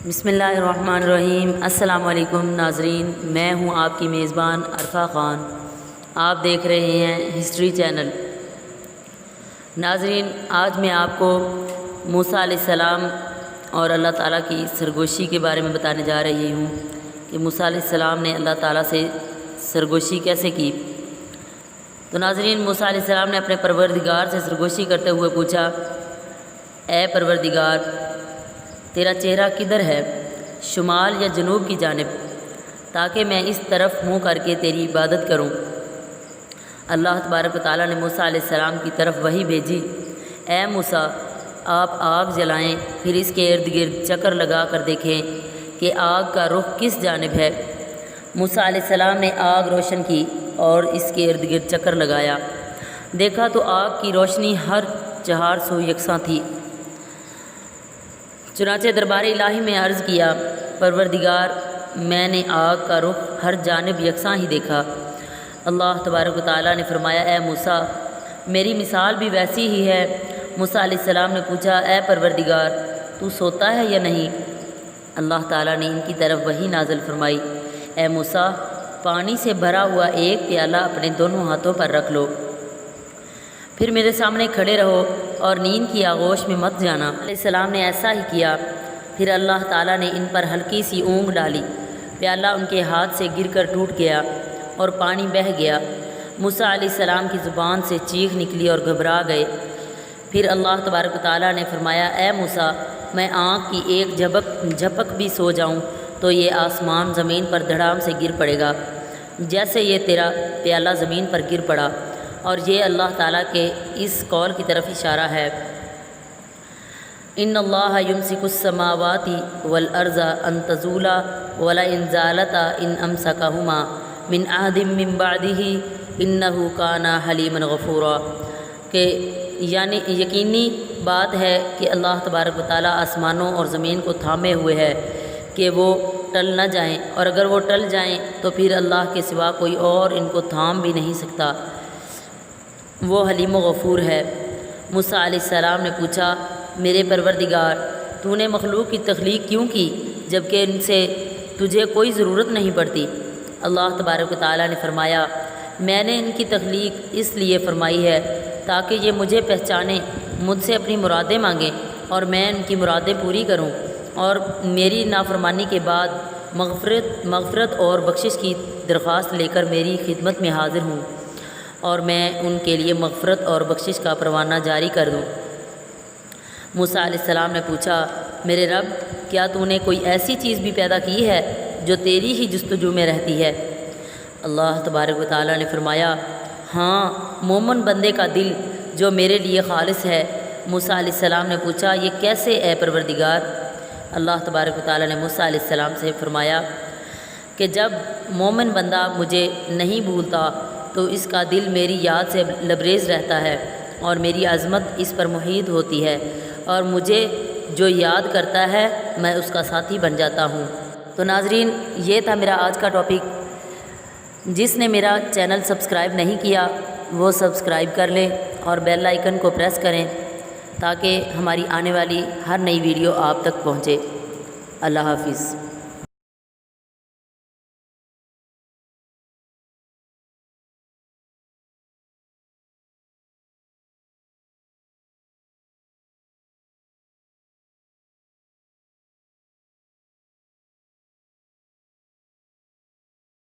بسم اللہ الرحمن الرحیم۔ السلام علیکم ناظرین، میں ہوں آپ کی میزبان عرفا خان۔ آپ دیکھ رہے ہیں ہسٹری چینل۔ ناظرین، آج میں آپ کو موسیٰ علیہ السلام اور اللہ تعالیٰ کی سرگوشی کے بارے میں بتانے جا رہی ہوں کہ موسیٰ علیہ السلام نے اللہ تعالیٰ سے سرگوشی کیسے کی۔ تو ناظرین، موسیٰ علیہ السلام نے اپنے پروردگار سے سرگوشی کرتے ہوئے پوچھا، اے پروردگار، تیرا چہرہ کدھر ہے، شمال یا جنوب کی جانب، تاکہ میں اس طرف منہ کر کے تیری عبادت کروں۔ اللہ تبارک و تعالیٰ نے موسیٰ علیہ السلام کی طرف وحی بھیجی، اے موسیٰ، آپ آگ جلائیں، پھر اس کے ارد گرد چکر لگا کر دیکھیں کہ آگ کا رخ کس جانب ہے۔ موسیٰ علیہ السلام نے آگ روشن کی اور اس کے ارد گرد چکر لگایا، دیکھا تو آگ کی روشنی ہر 400 یکساں تھی۔ چنانچہ دربار الہی میں عرض کیا، پروردگار، میں نے آگ کا رخ ہر جانب یکساں ہی دیکھا۔ اللہ تبارک و تعالیٰ نے فرمایا، اے موسیٰ، میری مثال بھی ویسی ہی ہے۔ موسیٰ علیہ السلام نے پوچھا، اے پروردگار، تو سوتا ہے یا نہیں؟ اللہ تعالیٰ نے ان کی طرف وحی نازل فرمائی، اے موسیٰ، پانی سے بھرا ہوا ایک پیالہ اپنے دونوں ہاتھوں پر رکھ لو، پھر میرے سامنے کھڑے رہو اور نیند کی آغوش میں مت جانا۔ علیہ السلام نے ایسا ہی کیا۔ پھر اللہ تعالیٰ نے ان پر ہلکی سی اونگ ڈالی، پیالہ ان کے ہاتھ سے گر کر ٹوٹ گیا اور پانی بہہ گیا۔ موسیٰ علیہ السلام کی زبان سے چیخ نکلی اور گھبرا گئے۔ پھر اللہ تبارک و تعالیٰ نے فرمایا، اے موسیٰ، میں آنکھ کی ایک جھپک بھی سو جاؤں تو یہ آسمان زمین پر دھڑام سے گر پڑے گا، جیسے یہ تیرا پیالہ زمین پر گر پڑا۔ اور یہ اللہ تعالیٰ کے اس قول کی طرف اشارہ ہے، ان اللہ یمسک السماوات والارض ان تزولا ولئن زالتا ان امسکہما من احد من بعدہ انہ کان حلیما غفورا، کہ یعنی یقینی بات ہے کہ اللہ تبارک و تعالیٰ آسمانوں اور زمین کو تھامے ہوئے ہے کہ وہ ٹل نہ جائیں، اور اگر وہ ٹل جائیں تو پھر اللہ کے سوا کوئی اور ان کو تھام بھی نہیں سکتا، وہ حلیم و غفور ہے۔ موسیٰ علیہ السلام نے پوچھا، میرے پروردگار، تو نے مخلوق کی تخلیق کیوں کی جبکہ ان سے تجھے کوئی ضرورت نہیں پڑتی؟ اللہ تبارک و تعالیٰ نے فرمایا، میں نے ان کی تخلیق اس لیے فرمائی ہے تاکہ یہ مجھے پہچانیں، مجھ سے اپنی مرادیں مانگیں اور میں ان کی مرادیں پوری کروں، اور میری نافرمانی کے بعد مغفرت اور بخشش کی درخواست لے کر میری خدمت میں حاضر ہوں، اور میں ان کے لیے مغفرت اور بخشش کا پروانہ جاری کر دوں۔ موسیٰ علیہ السلام نے پوچھا، میرے رب، کیا تو نے کوئی ایسی چیز بھی پیدا کی ہے جو تیری ہی جستجو میں رہتی ہے؟ اللہ تبارک و تعالیٰ نے فرمایا، ہاں، مومن بندے کا دل جو میرے لیے خالص ہے۔ موسیٰ علیہ السلام نے پوچھا، یہ کیسے اے پروردگار؟ اللہ تبارک و تعالیٰ نے موسیٰ علیہ السلام سے فرمایا کہ جب مومن بندہ مجھے نہیں بھولتا تو اس کا دل میری یاد سے لبریز رہتا ہے اور میری عظمت اس پر محیط ہوتی ہے، اور مجھے جو یاد کرتا ہے میں اس کا ساتھی بن جاتا ہوں۔ تو ناظرین، یہ تھا میرا آج کا ٹاپک۔ جس نے میرا چینل سبسکرائب نہیں کیا وہ سبسکرائب کر لیں اور بیل آئیکن کو پریس کریں تاکہ ہماری آنے والی ہر نئی ویڈیو آپ تک پہنچے۔ اللہ حافظ۔